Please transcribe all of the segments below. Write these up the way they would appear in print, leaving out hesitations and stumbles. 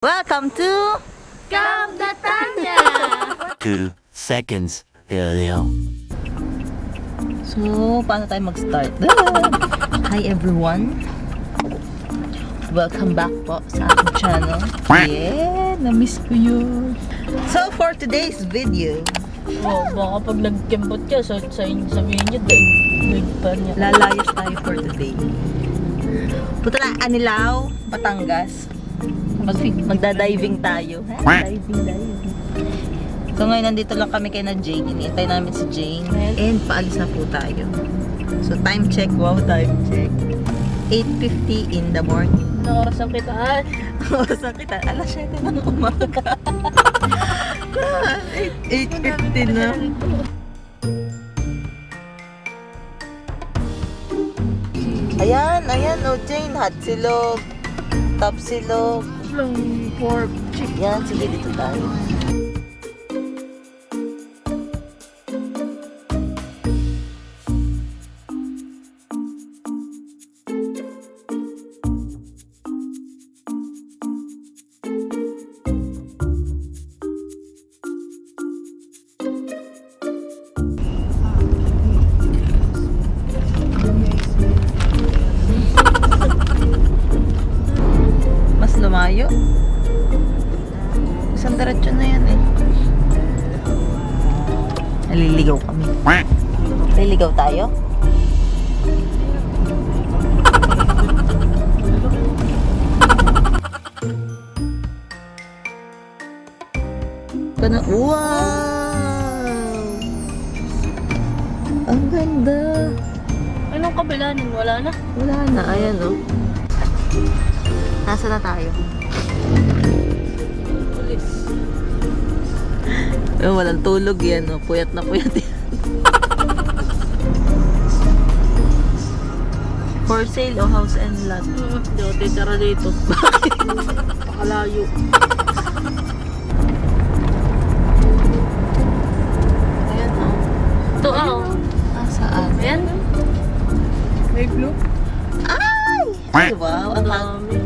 Welcome to Netanya! 2 seconds earlier. So, paano tayo mag-start? Hi everyone! Welcome back po sa aking channel. Yeah, na-miss ko yun. So, for today's video, Baka pag nag-kembot ka, sabihin niya, daig pa niya. lalayas tayo for today. Punta na Anilaw, Batangas. Magda-diving tayo. Diving. So ngayon nandito lang kami kay na Jane. Iniintay namin si Jane. And paalis na po tayo. So time check. Wow, time check. 8:50 in the morning. Oras ang kitaan. Oras ang kita. Alas 7 ng umaga. 8:50 na. Ayan, oh Jane. Hot silog. Top silog. Long pork chicken. Yan, sige dito tayo. Mas lumayo. Isang diretso na yan eh. Naliligaw kami. Naliligaw tayo? Wow! Ang ganda! Anong kabila nun? Wala na? Wala na, ayan oh. Nasa na tayo? Pulis. Walang tulog yan, oh. Puyat na puyat yan. For sale o house and lot? Hindi ako titira dito. Bakit? Pakalayo. Ayan oh. Ito oh. Saan? Ayan. May blue. Ay, wow, ang Dami.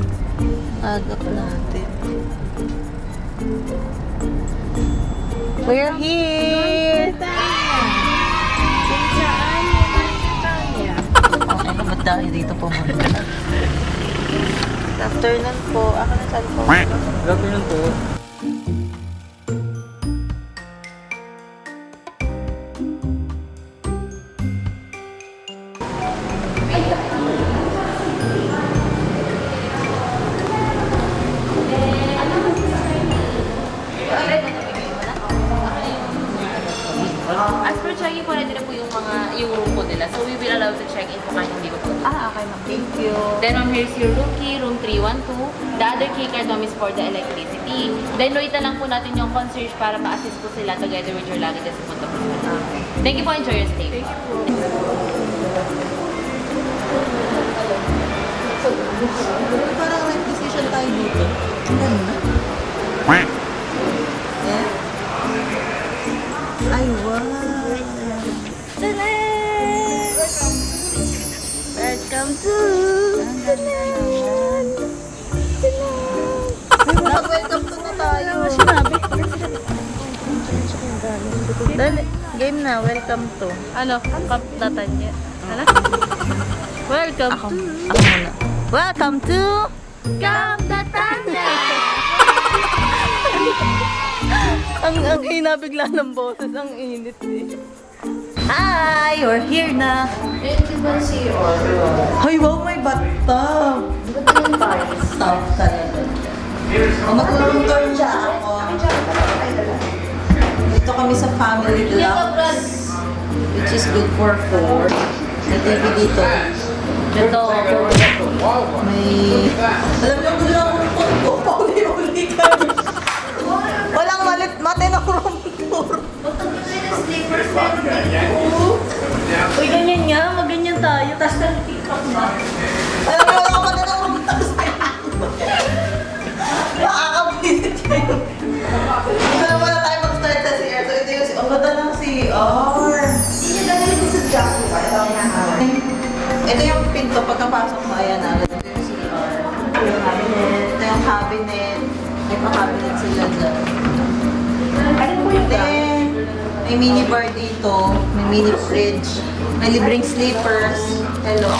aga pa natin. We're here! Kung saan yung Netanya? Okay, ba't tayo dito pumunta? Good afternoon po. Ako na cellphone. Good afternoon po. As per check-in po, natin na po yung room po nila. So, we will allow to check-in po kahit hindi ko po. Okay ma'am. Thank you. Then, ma'am, here's your room key, room 312. The other key card, ma'am, is for the electricity. Then, wait na lang po natin yung concierge para ma-assist po sila together with your luggage sa punta po sila. Thank you po, enjoy your stay. Thank you po. Parang nag-decision tayo dito. Ang ganda. Yeah? Ay, wow! Welcome to Tanan! Nag-welcome to na tayo. Sinabi. Dali, game na. Welcome to. Ano? Netanya. Ano? Welcome Ako to muna. Welcome to Netanya! ang hina bigla ng boses. Ang init eh. Hi! We're here na. Ay, wow, may bathtub. Bathtub talaga. Mag-room siya ako. Dito kami sa family deluxe, which is good for 4. May TV dito. Ito. May... Alam niyo, gusto lang akong ko. Pauli-uli ka. Walang mate na room tour. Uy, ganyan nga. Mag-ganyan tayo. Tapos nag-tiktok na. Alam niyo, wala ka na room tour. Makakabisit kayo. Dito na muna tayo mag-start sa CR. So ito yung... Ang ganda ng CR. Hindi na dito sa Jack. Ito yung pinto pagkapasok mo. Ayan na. Ito yung CR. Ito yung cabinet. Ito yung cabinet. May pa-cabinet sila dyan. Then, may mini bar dito. May mini fridge. May libreng sleepers. Hello.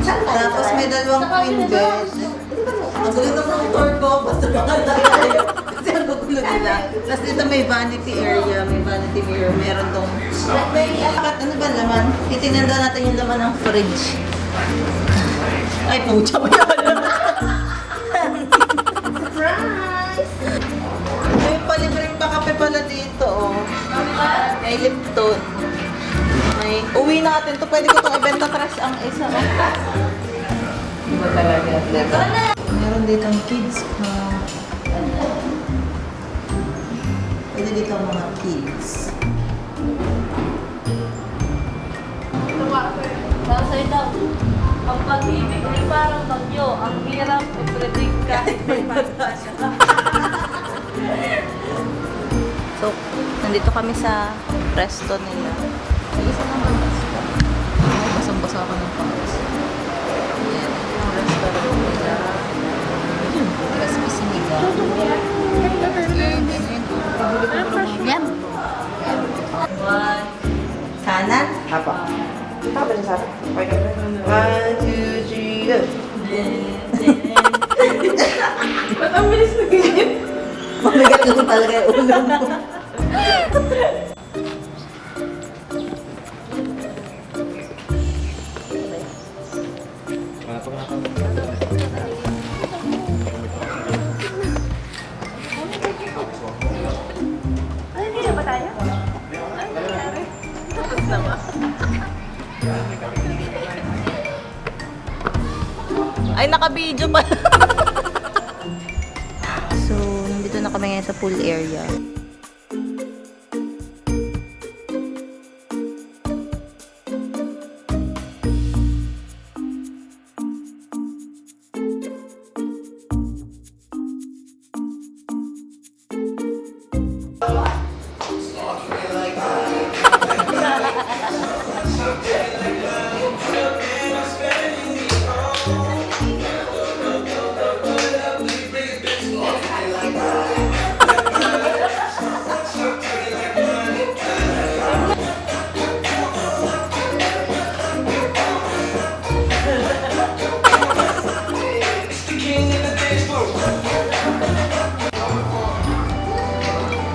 Tapos may dalawang queen bed. Ang gulo ng motor ko. Basta baka tayo. Kasi ang gulo nila. Tapos dito may vanity area. May vanity mirror. Meron tong... Ano ba laman? Titingnan daw natin yung laman ng fridge. Ay, pucha mo yan. Surprise! May palibreng pa kape pala dito, oh. May Lipton. May... Uwi natin to. Pwede ko itong ibenta tres ang isa, oh. Diba talaga? Diba? Meron dito ang kids pa. Pwede dito ang mga kids. Para sa'yo daw, ang pag-ibig ay parang bagyo. Ang hirap i-predict kahit may pagkasya. So, nandito kami sa resto nila. Isa naman resto. Basang-basa ako ng pangis. Yan, yung restaurant nila. Crispy sinigang. Yan. Kanan? Apa? Apa sa sana? 1, 2, 3, go! Ba't ang bilis na ganyan? Mamigat lang talaga yung ulo mo. Ay, naka-video pa. So, nandito na kami ngayon sa pool area.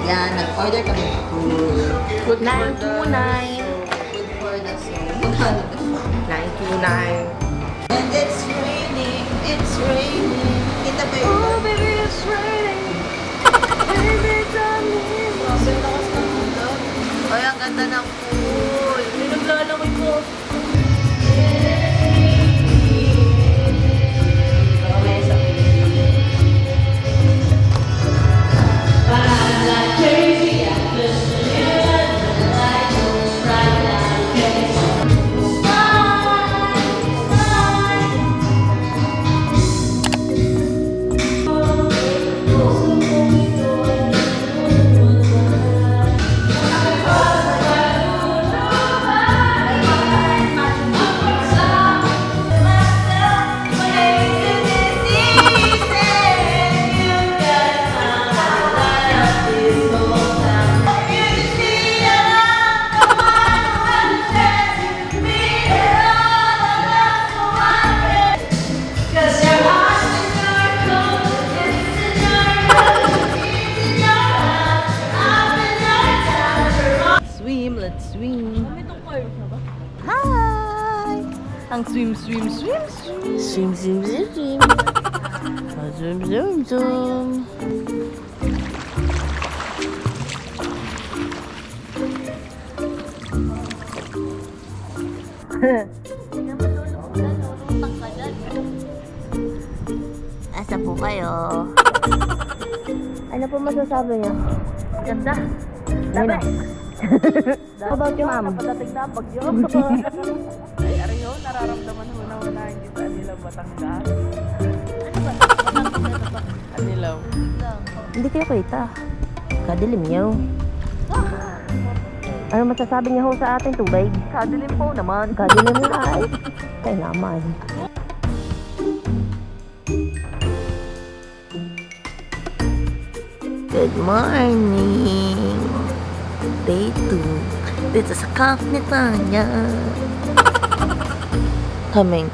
Yan, nag-order kami ng food. Good 929. Food for the soul. 929. And it's raining, it's raining. Kita ba yun? Oh, baby, it's raining. Baby, it's raining. Ang lakas ng ulo. Ay, ang ganda ng pool. Hindi naglalaki po. Let's swim. Kami itong car na ba? Hi! Ang swim, swim, swim, swim. Swim, swim, swim, swim. Zoom, zoom, zoom. Asa po kayo? Ano po masasabi niyo? Ganda. Dami. How about you, ma'am? Padating na ang bagyo. Ay, ariyo, nararamdaman mo na wala hindi sa Anilaw, Batangas. Anilaw. Hindi kayo kita. Kadilim niyo. Ano masasabi niyo ho sa ating tubig? Kadilim po naman. Kadilim na ay. Kaya naman. Good morning! Day 2. Dito sa camp ni Tanya. Kaming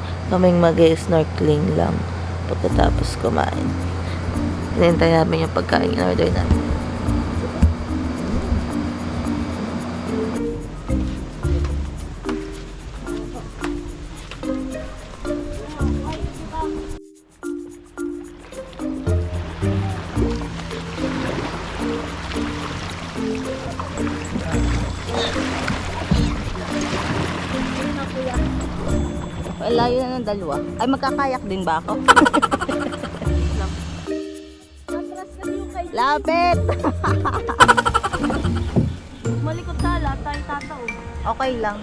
mag-snorkeling lang pagkatapos kumain. Hinintay namin yung pagkain in order namin. Layo na ng dalawa. Ay, magkakayak din ba ako? Lapit! Malikot tala, tayo tatao. Okay lang.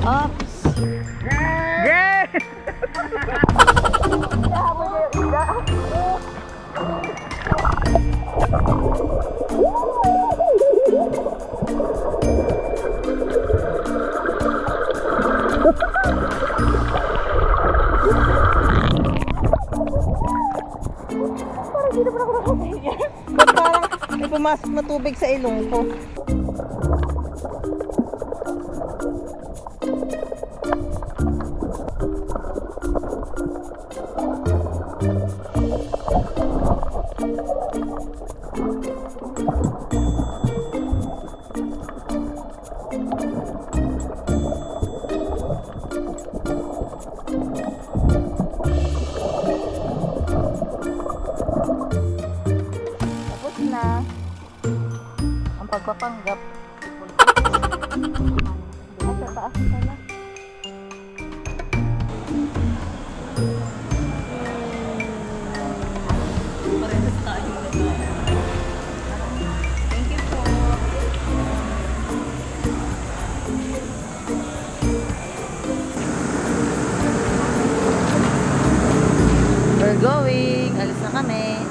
Oops! Parang may pumasok na tubig sa ilong ko. Na ang pagpapanggap sa taas pala. Parehas tayo na ba? Thank you po. We're going. Alis na kami.